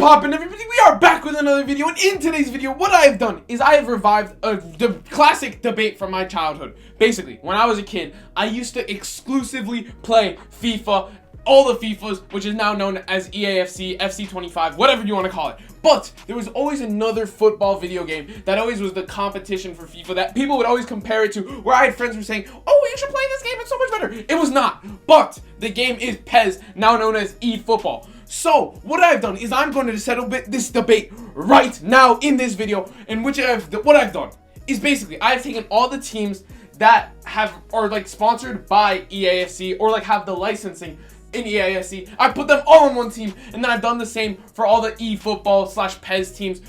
poppin', everybody? We are back with another video, and in today's video, what I have done is I have revived the classic debate from my childhood. Basically, when I was a kid, I used to exclusively play FIFA, all the FIFAs, which is now known as Eafc, FC25, whatever you want to call it. But there was always another football video game that always was the competition for FIFA that people would always compare it to, where I had friends who were saying, oh, you should play this game, it's so much better. It was not, but the game is PES, now known as Efootball. So, what I've done is I'm going to settle this debate right now in this video, in which what I've done is basically I've taken all the teams that are like sponsored by Eafc or like have the licensing in Eafc. I put them all on one team, and then I've done the same for all the eFootball/PES teams.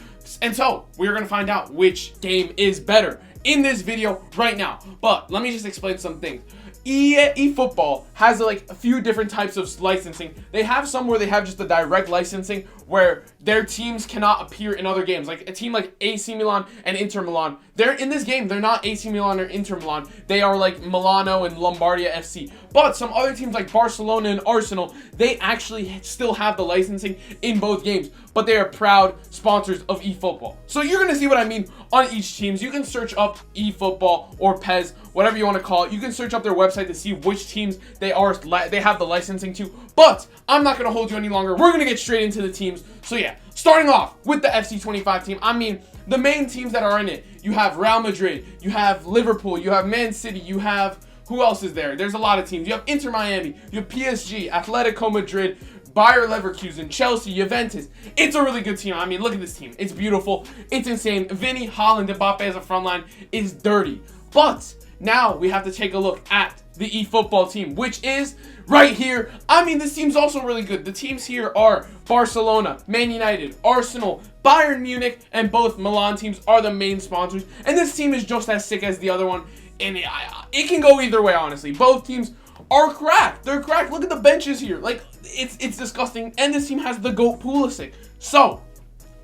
And so we're gonna find out which game is better in this video right now. But let me just explain some things. Efootball has like a few different types of licensing. They have some where they have just the direct licensing where their teams cannot appear in other games. Like a team like AC Milan and Inter Milan, they're in this game, they're not AC Milan or Inter Milan. They are like Milano and Lombardia FC. But some other teams like Barcelona and Arsenal, they actually still have the licensing in both games, but they are proud sponsors of Efootball. So you're gonna see what I mean on each team. You can search up Efootball or PES, whatever you want to call it. You can search up their website to see which teams they have the licensing to. But I'm not gonna hold you any longer. We're gonna get straight into the teams. So yeah, starting off with the FC25 team. I mean, the main teams that are in it. You have Real Madrid, you have Liverpool, you have Man City, you have, who else is there? There's a lot of teams. You have Inter Miami, you have PSG, Atletico Madrid, Bayer Leverkusen, Chelsea, Juventus. It's a really good team. I mean, look at this team. It's beautiful. It's insane. Vinny, Haaland, Mbappe as a front line is dirty. But now we have to take a look at the eFootball team, which is right here. I mean, this team's also really good. The teams here are Barcelona, Man United, Arsenal, Bayern Munich, and both Milan teams are the main sponsors. And this team is just as sick as the other one. And it can go either way, honestly. Both teams are cracked. They're cracked. Look at the benches here. Like, it's disgusting. And this team has the GOAT Pulisic. So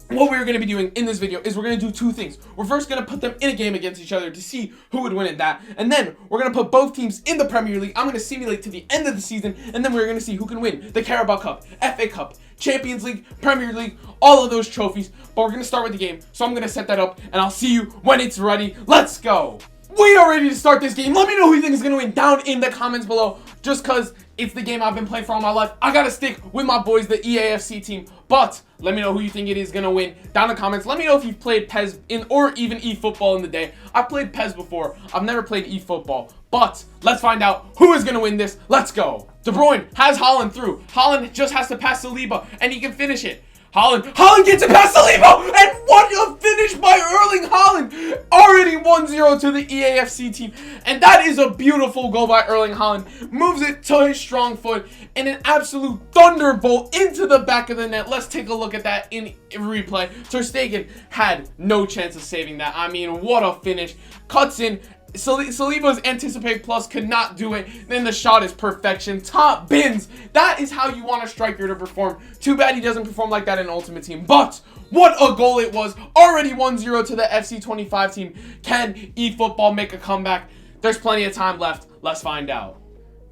what we're going to be doing in this video is we're going to do two things. We're first going to put them in a game against each other to see who would win in that. And then we're going to put both teams in the Premier League. I'm going to simulate to the end of the season. And then we're going to see who can win the Carabao Cup, FA Cup, Champions League, Premier League, all of those trophies. But we're going to start with the game. So I'm going to set that up and I'll see you when it's ready. Let's go. We are ready to start this game. Let me know who you think is going to win down in the comments below. Just because it's the game I've been playing for all my life, I got to stick with my boys, the Eafc team. But let me know who you think it is going to win down in the comments. Let me know if you've played PES or even eFootball in the day. I've played PES before. I've never played eFootball. But let's find out who is going to win this. Let's go. De Bruyne has Haaland through. Haaland just has to pass Saliba and he can finish it. Haaland gets it past Saliba, and what a finish by Erling Haaland! Already 1-0 to the Eafc team, and that is a beautiful goal by Erling Haaland. Moves it to his strong foot, and an absolute thunderbolt into the back of the net. Let's take a look at that in replay. Ter Stegen had no chance of saving that. I mean, what a finish. Cuts in. Saliba's Anticipate Plus could not do it. Then the shot is perfection. Top bins. That is how you want a striker to perform. Too bad he doesn't perform like that in Ultimate Team. But what a goal it was. Already 1-0 to the FC25 team. Can eFootball make a comeback? There's plenty of time left. Let's find out.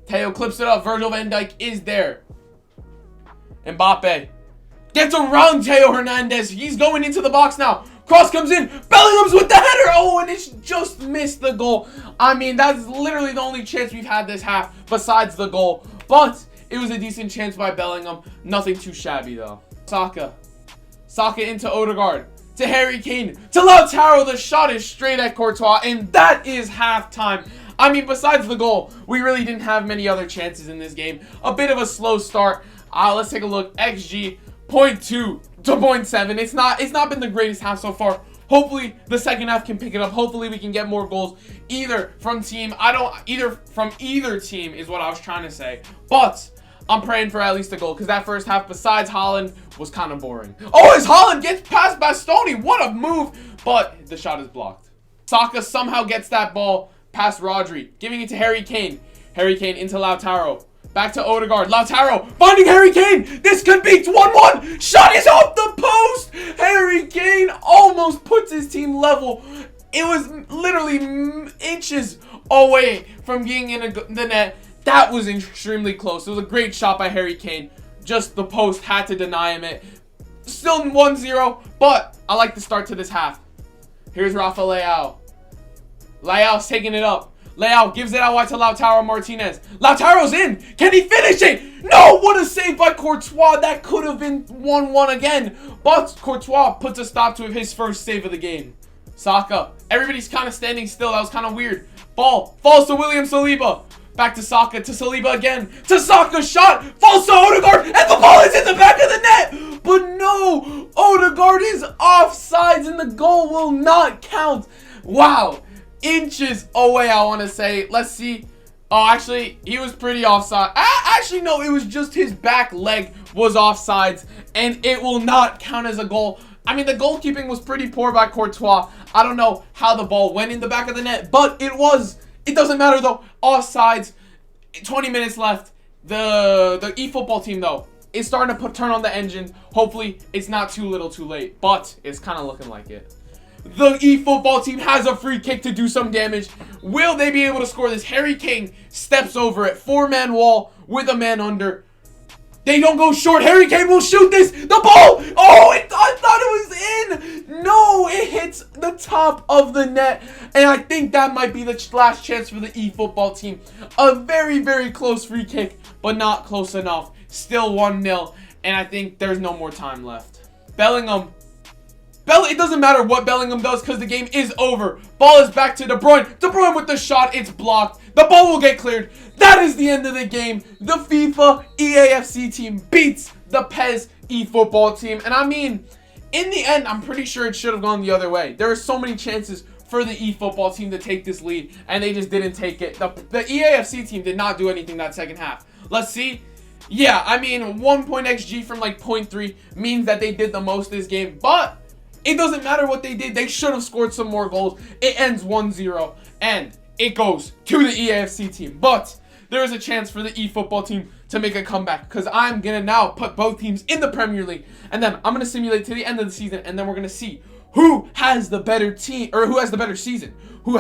Theo clips it up. Virgil van Dijk is there. Mbappe gets around Theo Hernandez. He's going into the box now. Cross comes in. Bellingham's with the header. Oh, and it's just missed the goal. I mean, that's literally the only chance we've had this half besides the goal. But it was a decent chance by Bellingham. Nothing too shabby, though. Saka into Odegaard. To Harry Kane. To Lautaro. The shot is straight at Courtois. And that is halftime. I mean, besides the goal, we really didn't have many other chances in this game. A bit of a slow start. Let's take a look. XG 0.2 to 0.7. It's not been the greatest half so far. Hopefully the second half can pick it up. Hopefully we can get more goals either from either team is what I was trying to say. But I'm praying for at least a goal because that first half besides Haaland was kind of boring. Oh, as Haaland gets past Bastoni. What a move. But the shot is blocked. Saka somehow gets that ball past Rodri, giving it to Harry Kane. Harry Kane into Lautaro. Back to Odegaard. Lautaro finding Harry Kane. This could be 1-1. Shot is off the post. Harry Kane almost puts his team level. It was literally inches away from being in the net. That was extremely close. It was a great shot by Harry Kane. Just the post had to deny him it. Still 1-0, but I like the start to this half. Here's Rafa Leao. Leao's taking it up. Leao gives it out wide to Lautaro Martinez. Lautaro's in. Can he finish it? No! What a save by Courtois. That could have been 1-1 again. But Courtois puts a stop to his first save of the game. Saka. Everybody's kind of standing still. That was kind of weird. Ball falls to William Saliba. Back to Saka, to Saliba again. To Saka, shot. Falls to Odegaard. And the ball is in the back of the net. But no. Odegaard is offsides and the goal will not count. Wow. Inches away, I want to say. Let's see. Oh, actually, he was pretty offside. Actually, no, it was just his back leg was offsides, and it will not count as a goal. I mean, the goalkeeping was pretty poor by Courtois. I don't know how the ball went in the back of the net, but it was. It doesn't matter, though. Offsides. 20 minutes left. The eFootball team, though, is starting to turn on the engine. Hopefully, it's not too little too late, but it's kind of looking like it. The eFootball team has a free kick to do some damage. Will they be able to score this? Harry Kane steps over it. 4-man wall with a man under. They don't go short. Harry Kane will shoot this. The ball. Oh, I thought it was in. No, it hits the top of the net. And I think that might be the last chance for the eFootball team. A very, very close free kick, but not close enough. Still 1-0. And I think there's no more time left. Bellingham. It doesn't matter what Bellingham does because the game is over. Ball is back to De Bruyne. De Bruyne with the shot. It's blocked. The ball will get cleared. That is the end of the game. The FIFA Eafc team beats the PES eFootball team. And I mean, in the end, I'm pretty sure it should have gone the other way. There are so many chances for the eFootball team to take this lead, and they just didn't take it. The Eafc team did not do anything that second half. Let's see. Yeah, I mean, 1.xg from like 0.3 means that they did the most this game, but it doesn't matter what they did. They should have scored some more goals. It ends 1-0, and it goes to the Eafc team. But there is a chance for the eFootball team to make a comeback because I'm going to now put both teams in the Premier League, and then I'm going to simulate to the end of the season, and then we're going to see who has the better team, or who has the better season, who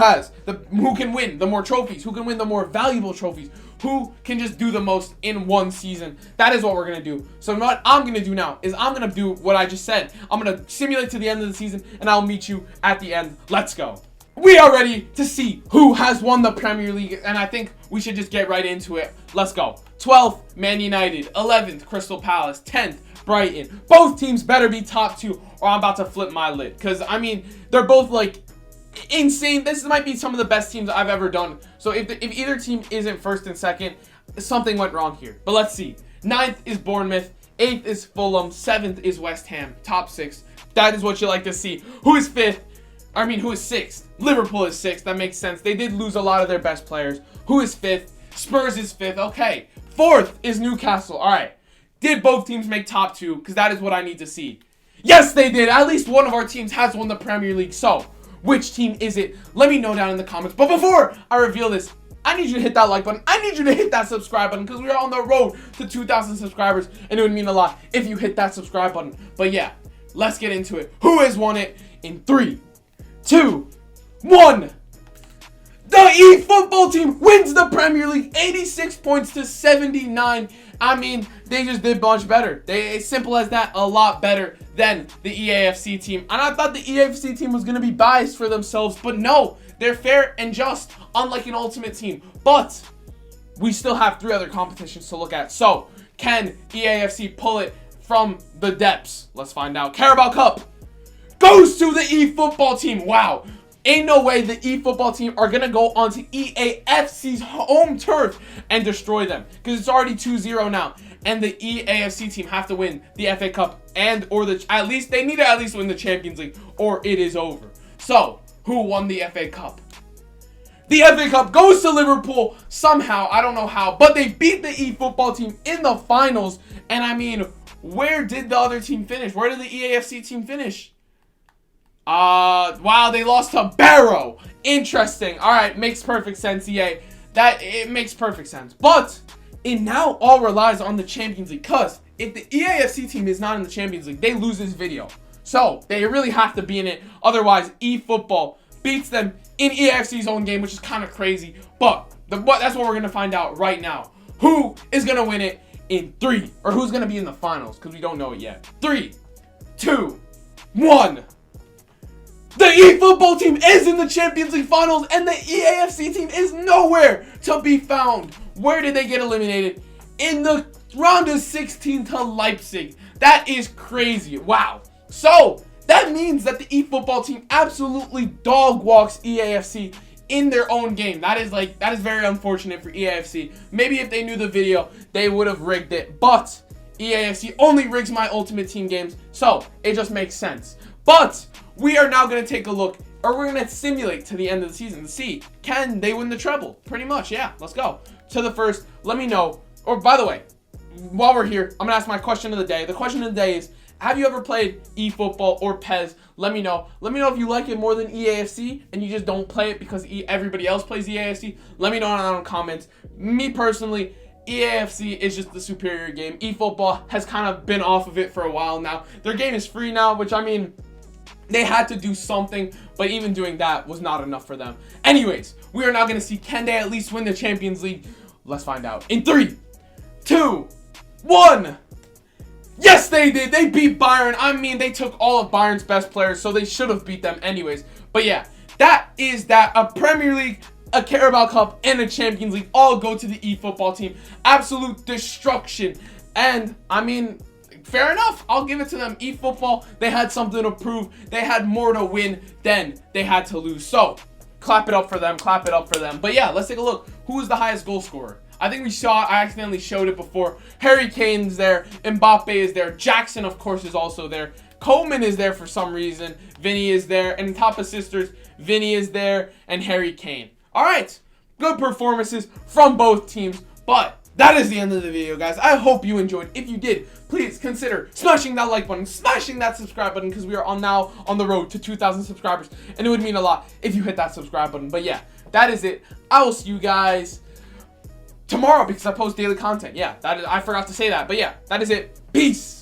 can win the more trophies, who can win the more valuable trophies, who can just do the most in one season. That is what we're going to do. So what I'm going to do now is I'm going to do what I just said. I'm going to simulate to the end of the season, and I'll meet you at the end. Let's go. We are ready to see who has won the Premier League, and I think we should just get right into it. Let's go. 12th, Man United. 11th, Crystal Palace. 10th, Brighton. Both teams better be top 2, or I'm about to flip my lid. Because, I mean, they're both, like, insane. This might be some of the best teams I've ever done. So if either team isn't first and second, something went wrong here. But let's see. 9th is Bournemouth. 8th is Fulham. 7th is West Ham. Top 6. That is what you like to see. Who is 5th? I mean, who is 6th? Liverpool is 6th. That makes sense. They did lose a lot of their best players. Who is 5th? Spurs is 5th. Okay. 4th is Newcastle. All right. Did both teams make top 2? Because that is what I need to see. Yes, they did. At least one of our teams has won the Premier League. So, which team is it? Let me know down in the comments. But before I reveal this, I need you to hit that like button. I need you to hit that subscribe button because we are on the road to 2,000 subscribers. And it would mean a lot if you hit that subscribe button. But yeah, let's get into it. Who has won it in 3, 2, 1? The eFootball team wins the Premier League, 86 points to 79. I mean, they just did much better. It's simple as that, a lot better than the Eafc team. And I thought the Eafc team was going to be biased for themselves, but no, they're fair and just, unlike an Ultimate team. But we still have 3 other competitions to look at. So, can Eafc pull it from the depths? Let's find out. Carabao Cup goes to the eFootball team. Wow. Ain't no way the eFootball team are going to go onto Eafc's home turf and destroy them. Because it's already 2-0 now. And the Eafc team have to win the FA Cup and or they need to at least win the Champions League or it is over. So, who won the FA Cup? The FA Cup goes to Liverpool somehow. I don't know how. But they beat the eFootball team in the finals. And I mean, where did the other team finish? Where did the Eafc team finish? Wow, they lost to Barrow. Interesting. All right, makes perfect sense, EA. It makes perfect sense. But it now all relies on the Champions League because if the Eafc team is not in the Champions League, they lose this video. So they really have to be in it. Otherwise, eFootball beats them in Eafc's own game, which is kind of crazy. But that's what we're going to find out right now. Who is going to win it in 3? Or who's going to be in the finals because we don't know it yet. 3, 2, 1. The eFootball team is in the Champions League finals, and the Eafc team is nowhere to be found. Where did they get eliminated? In the round of 16 to Leipzig. That is crazy. Wow. So that means that the eFootball team absolutely dog walks Eafc in their own game. That is very unfortunate for Eafc. Maybe if they knew the video, they would have rigged it. But Eafc only rigs my Ultimate Team games, so it just makes sense. But we are now going to take a look, or we're going to simulate to the end of the season to see, can they win the treble? Pretty much, yeah. Let's go. To the first, let me know. Or by the way, while we're here, I'm going to ask my question of the day. The question of the day is, have you ever played eFootball or PES? Let me know. Let me know if you like it more than Eafc and you just don't play it because everybody else plays Eafc. Let me know in the comments. Me personally, Eafc is just the superior game. eFootball has kind of been off of it for a while now. Their game is free now, which I mean, they had to do something, but even doing that was not enough for them. Anyways, we are now going to see, can they at least win the Champions League? Let's find out. In 3, 2, 1. Yes, they did. They beat Bayern. I mean, they took all of Bayern's best players, so they should have beat them anyways. But yeah, that is that. A Premier League, a Carabao Cup, and a Champions League all go to the eFootball team. Absolute destruction. And, I mean, fair enough. I'll give it to them. eFootball, they had something to prove. They had more to win than they had to lose. So, clap it up for them. Clap it up for them. But yeah, let's take a look. Who is the highest goal scorer? I think I accidentally showed it before. Harry Kane's there. Mbappe is there. Jackson, of course, is also there. Coleman is there for some reason. Vinny is there. And top assisters, Vinny is there. And Harry Kane. Alright. Good performances from both teams. But that is the end of the video, guys. I hope you enjoyed. If you did, please consider smashing that like button, smashing that subscribe button, because we are now on the road to 2,000 subscribers. And it would mean a lot if you hit that subscribe button. But yeah, that is it. I will see you guys tomorrow because I post daily content. Yeah, I forgot to say that. But yeah, that is it. Peace.